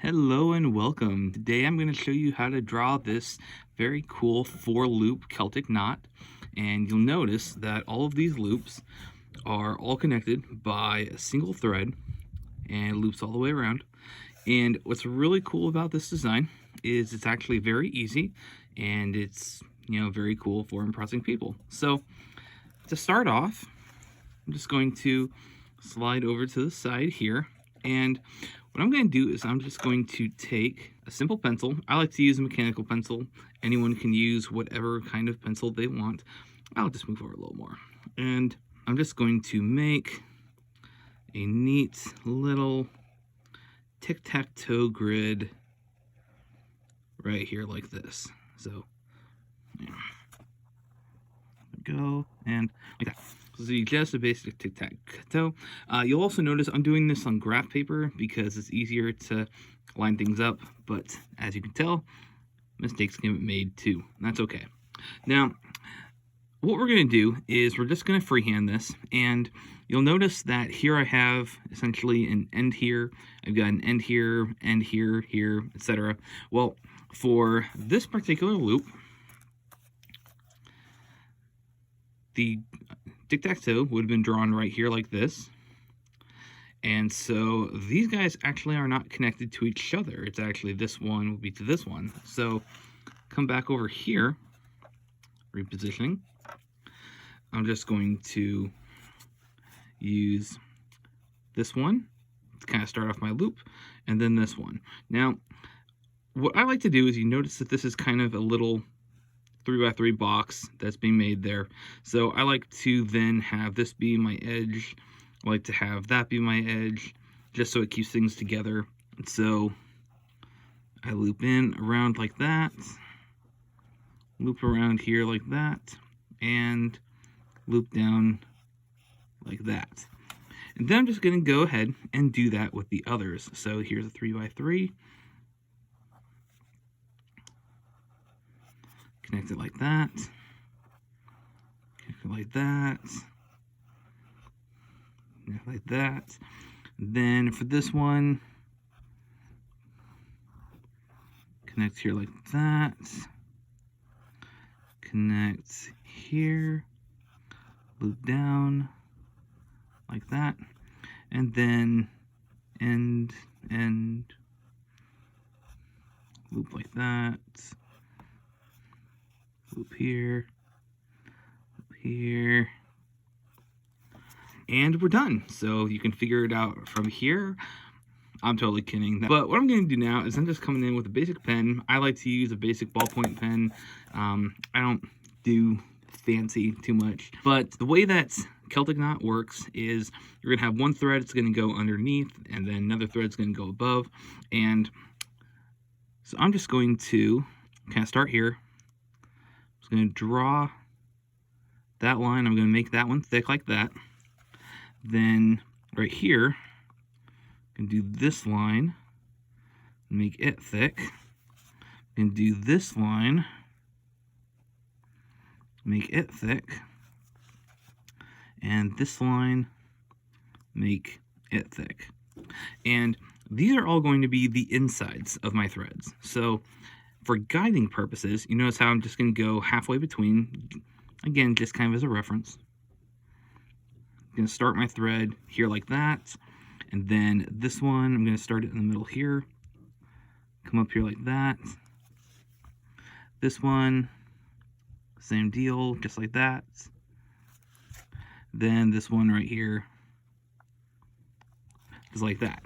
Hello and welcome. Today I'm going to show you how to draw this very cool 4-loop Celtic knot. And you'll notice that all of these loops are all connected by a single thread and loops all the way around. And what's really cool about this design is it's actually very easy and it's, very cool for impressing people. So to start off, I'm just going to slide over to the side here, and what I'm going to do is I'm just going to take a simple pencil. I like to use a mechanical pencil. Anyone can use whatever kind of pencil they want. I'll just move over a little more. And I'm just going to make a neat little tic-tac-toe grid right here like this. So, yeah. There we go, and like that. So just a basic tic-tac-toe. You'll also notice I'm doing this on graph paper because it's easier to line things up, but as you can tell, mistakes can be made too. That's okay. Now, what we're going to do is we're just going to freehand this, and you'll notice that here I have essentially an end here, I've got an end here, here, etc. Well, for this particular loop, the tic-tac-toe would have been drawn right here like this. And so these guys actually are not connected to each other. It's actually this one will be to this one. So come back over here, repositioning. I'm just going to use this one to kind of start off my loop, and then this one. Now, what I like to do is you notice that this is kind of a little 3x3 box that's being made there. So I like to then have this be my edge. I like to have that be my edge, just so it keeps things together. And so I loop in around like that, loop around here like that, and loop down like that. And then I'm just going to go ahead and do that with the others. So here's a 3x3. Connect it like that, connect it like that, like that. Then for this one, connect here like that, connect here, loop down like that, and then end, loop like that. Loop here, and we're done. So you can figure it out from here. I'm totally kidding. But what I'm going to do now is I'm just coming in with a basic pen. I like to use a basic ballpoint pen. I don't do fancy too much. But the way that Celtic knot works is you're going to have one thread that's going to go underneath, and then another thread's going to go above. And so I'm just going to kind of start here. I'm going to draw that line. I'm going to make that one thick like that. Then right here, I'm going to do this line, make it thick. I'm going to do this line, make it thick. And this line, make it thick. And these are all going to be the insides of my threads. So for guiding purposes, you notice how I'm just going to go halfway between, again, just kind of as a reference. I'm going to start my thread here like that, and then this one, I'm going to start it in the middle here, come up here like that. This one, same deal, just like that. Then this one right here, just like that.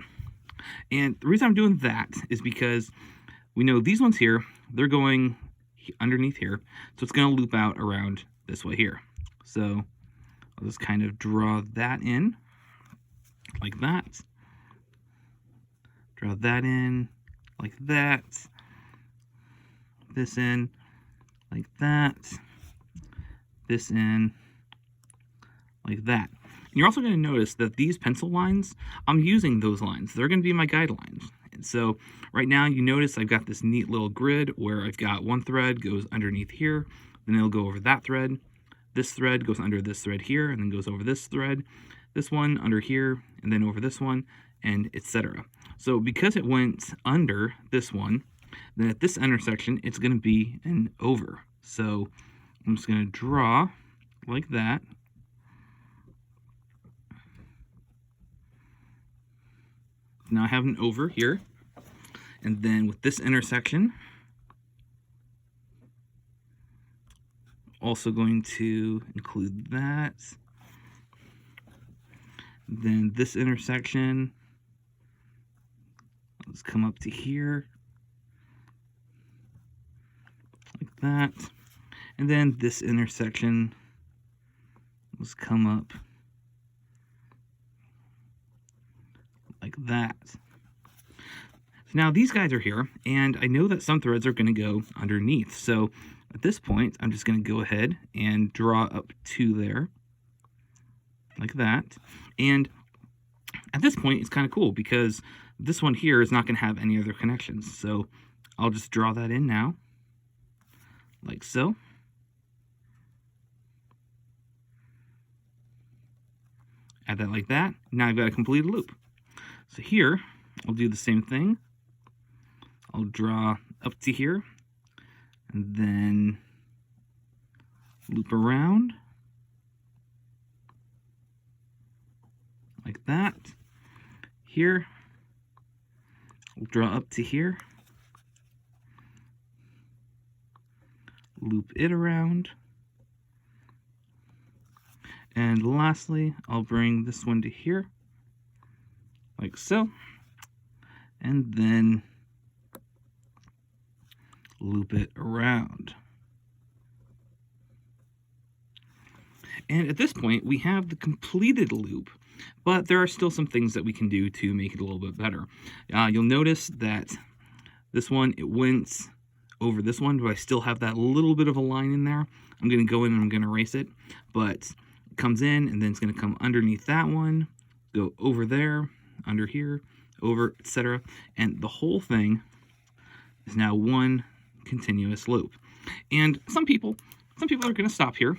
And the reason I'm doing that is because we know these ones here, they're going underneath here, so it's going to loop out around this way here. So I'll just kind of draw that in like that. Draw that in like that. This in like that. This in like that. And you're also going to notice that these pencil lines, I'm using those lines. They're going to be my guidelines. And so right now you notice I've got this neat little grid where I've got one thread goes underneath here, then it'll go over that thread. This thread goes under this thread here, and then goes over this thread. This one under here, and then over this one, and etc. So because it went under this one, then at this intersection, it's going to be an over. So I'm just going to draw like that. Now I have an over here. And then with this intersection, also going to include that. Then this intersection, let's come up to here, like that. And then this intersection, let's come up like that. So now these guys are here, and I know that some threads are going to go underneath. So at this point, I'm just going to go ahead and draw up to there, like that. And at this point, it's kind of cool because this one here is not going to have any other connections. So I'll just draw that in now, like so. Add that like that. Now I've got a completed loop. So here, I'll do the same thing. I'll draw up to here, and then loop around, like that. Here, we'll draw up to here, loop it around, and lastly, I'll bring this one to here, like so, and then loop it around. And at this point, we have the completed loop, but there are still some things that we can do to make it a little bit better. You'll notice that this one, it went over this one, but I still have that little bit of a line in there. I'm going to go in and I'm going to erase it, but it comes in and then it's going to come underneath that one, go over there, under here, over, etc. And the whole thing is now one continuous loop. And some people are going to stop here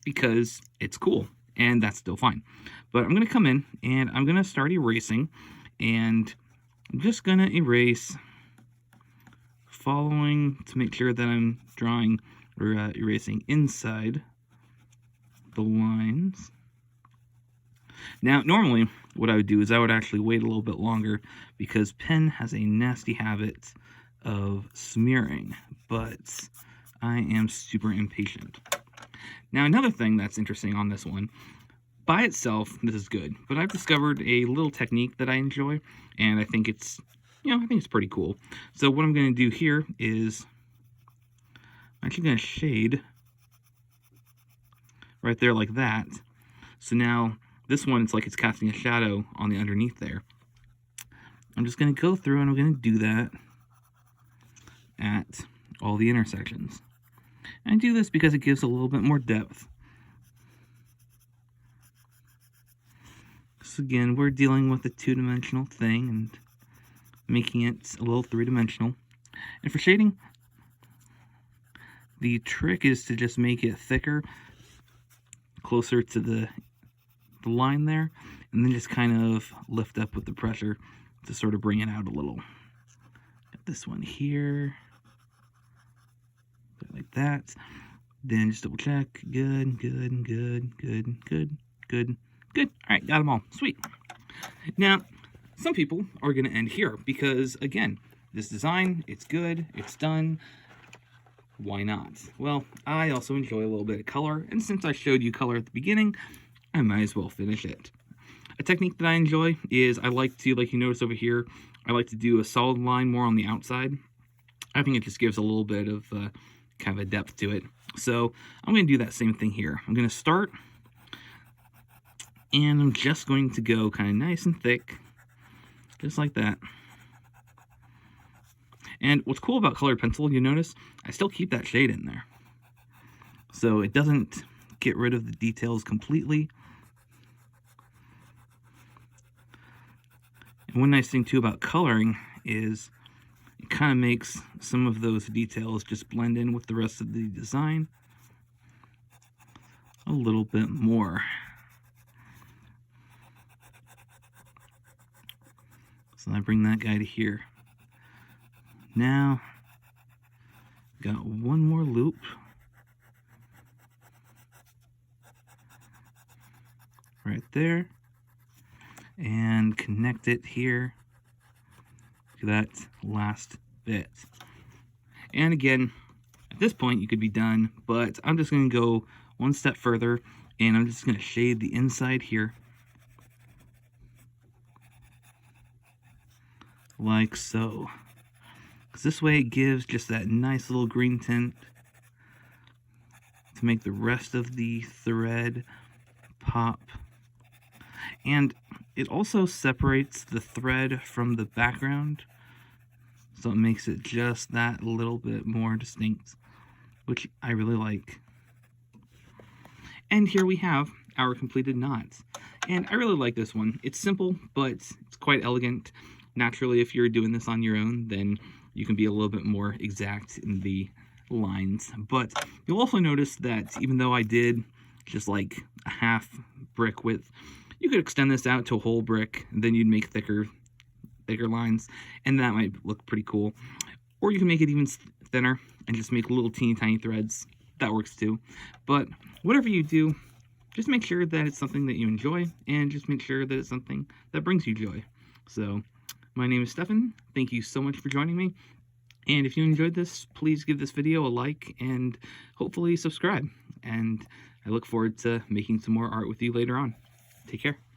because it's cool, and that's still fine. But I'm going to come in and I'm going to start erasing, and I'm just going to erase following to make sure that I'm drawing or erasing inside the lines. Now, normally what I would do is I would actually wait a little bit longer because pen has a nasty habit of smearing, but I am super impatient. Now, another thing that's interesting on this one, by itself, this is good, but I've discovered a little technique that I enjoy, and I think it's, I think it's pretty cool. So what I'm going to do here is I'm actually going to shade right there like that. So now this one, it's like it's casting a shadow on the underneath there. I'm just going to go through and I'm going to do that at all the intersections. And I do this because it gives a little bit more depth. So again, we're dealing with a two-dimensional thing and making it a little three-dimensional. And for shading, the trick is to just make it thicker, closer to the line there, and then just kind of lift up with the pressure to sort of bring it out a little. Got this one here, like that. Then just double check. Good, good, good, good, good, good, good. All right, got them all. Sweet. Now, some people are going to end here because, again, this design, it's good, it's done. Why not? Well, I also enjoy a little bit of color, and since I showed you color at the beginning, I might as well finish it. A technique that I enjoy is I like to, like you notice over here, I like to do a solid line more on the outside. I think it just gives a little bit of kind of a depth to it. So I'm going to do that same thing here. I'm going to start, and I'm just going to go kind of nice and thick, just like that. And what's cool about colored pencil, you notice, I still keep that shade in there. So it doesn't get rid of the details completely. And one nice thing too about coloring is it kind of makes some of those details just blend in with the rest of the design a little bit more. So I bring that guy to here. Now, got one more loop. Right there. And connect it here to that last bit. And again, at this point you could be done, but I'm just going to go one step further, and I'm just going to shade the inside here. Like so. Because this way it gives just that nice little green tint to make the rest of the thread pop. And it also separates the thread from the background, so it makes it just that little bit more distinct, which I really like. And here we have our completed knot. And I really like this one. It's simple, but it's quite elegant. Naturally, if you're doing this on your own, then you can be a little bit more exact in the lines. But you'll also notice that even though I did just like a half brick width, you could extend this out to a whole brick, and then you'd make thicker lines, and that might look pretty cool. Or you can make it even thinner and just make little teeny tiny threads. That works too. But whatever you do, just make sure that it's something that you enjoy, and just make sure that it's something that brings you joy. So, my name is Stefan. Thank you so much for joining me. And if you enjoyed this, please give this video a like and hopefully subscribe. And I look forward to making some more art with you later on. Take care.